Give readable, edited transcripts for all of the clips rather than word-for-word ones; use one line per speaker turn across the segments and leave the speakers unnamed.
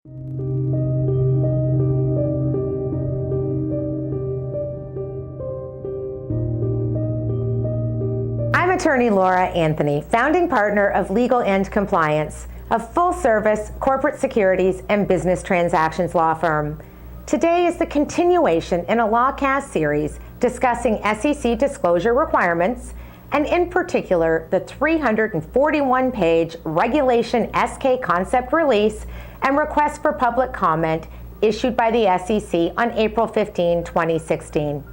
I'm attorney LAnthony, founding partner of Legal and Compliance, a full-service corporate securities and business transactions law firm. Today is the continuation in a Lawcast series discussing SEC disclosure requirements, and in particular, the 341-page Regulation SK Concept Release and Request for Public Comment issued by the SEC on April 15, 2016.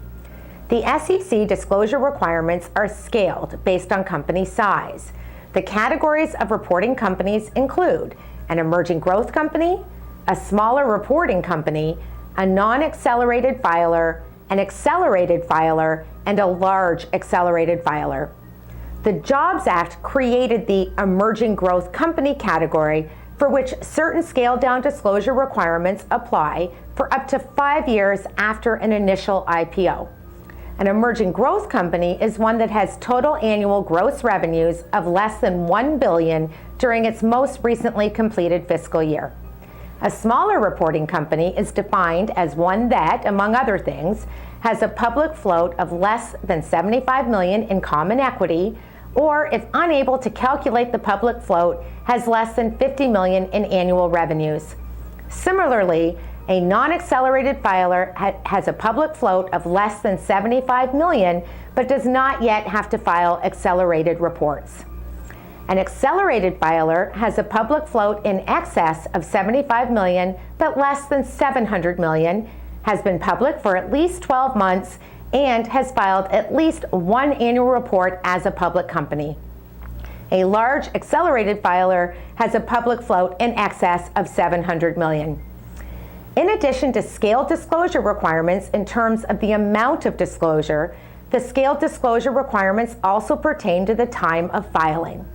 The SEC disclosure requirements are scaled based on company size. The categories of reporting companies include an emerging growth company, a smaller reporting company, a non-accelerated filer, an accelerated filer, and a large accelerated filer. The Jobs Act created the emerging growth company category, for which certain scaled-down disclosure requirements apply for up to 5 years after an initial IPO. An emerging growth company is one that has total annual gross revenues of less than $1 billion during its most recently completed fiscal year. A smaller reporting company is defined as one that, among other things, has a public float of less than $75 million in common equity, or if unable to calculate the public float, has less than $50 million in annual revenues. Similarly, a non-accelerated filer has a public float of less than $75 million, but does not yet have to file accelerated reports. An accelerated filer has a public float in excess of $75 million, but less than $700 million, has been public for at least 12 months, and has filed at least one annual report as a public company. A large accelerated filer has a public float in excess of $700 million. In addition to scaled disclosure requirements in terms of the amount of disclosure, the scaled disclosure requirements also pertain to the time of filing.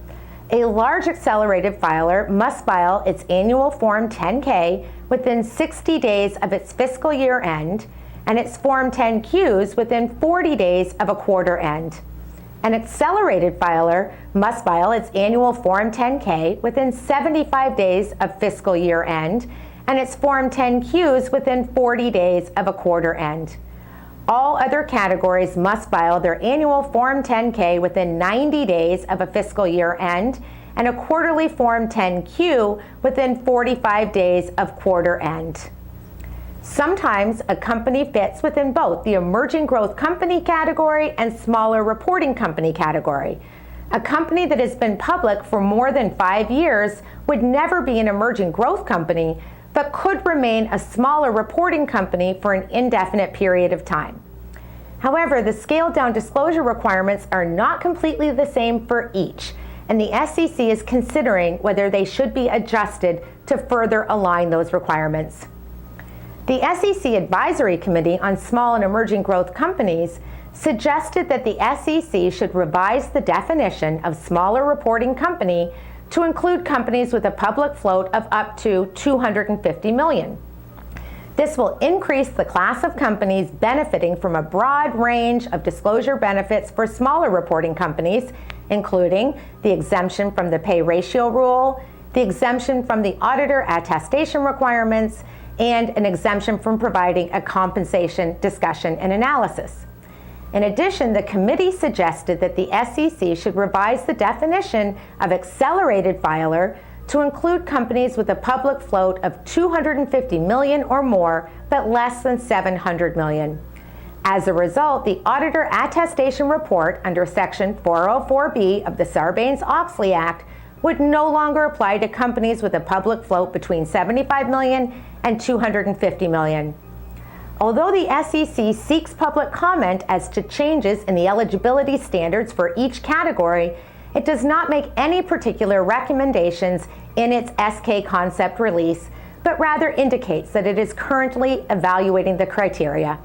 A large accelerated filer must file its annual Form 10-K within 60 days of its fiscal year end, and its Form 10-Qs within 40 days of a quarter end. An accelerated filer must file its annual Form 10-K within 75 days of fiscal year end, and its Form 10-Qs within 40 days of a quarter end. All other categories must file their annual Form 10-K within 90 days of a fiscal year end, and a quarterly Form 10-Q within 45 days of quarter end. Sometimes a company fits within both the emerging growth company category and smaller reporting company category. A company that has been public for more than 5 years would never be an emerging growth company, but could remain a smaller reporting company for an indefinite period of time. However, the scaled-down disclosure requirements are not completely the same for each, and the SEC is considering whether they should be adjusted to further align those requirements. The SEC Advisory Committee on Small and Emerging Growth Companies suggested that the SEC should revise the definition of smaller reporting company to include companies with a public float of up to $250 million. This will increase the class of companies benefiting from a broad range of disclosure benefits for smaller reporting companies, including the exemption from the pay ratio rule, the exemption from the auditor attestation requirements, and an exemption from providing a compensation discussion and analysis. In addition, the committee suggested that the SEC should revise the definition of accelerated filer to include companies with a public float of $250 million or more, but less than $700 million. As a result, the auditor attestation report under Section 404B of the Sarbanes-Oxley Act would no longer apply to companies with a public float between $75 million and $250 million. Although the SEC seeks public comment as to changes in the eligibility standards for each category, it does not make any particular recommendations in its SK Concept Release, but rather indicates that it is currently evaluating the criteria.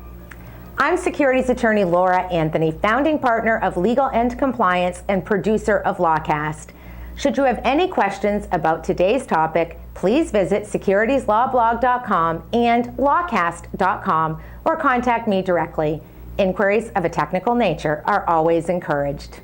I'm securities attorney LAnthony, founding partner of Legal and Compliance and producer of Lawcast. Should you have any questions about today's topic, please visit securitieslawblog.com and lawcast.com or contact me directly. Inquiries of a technical nature are always encouraged.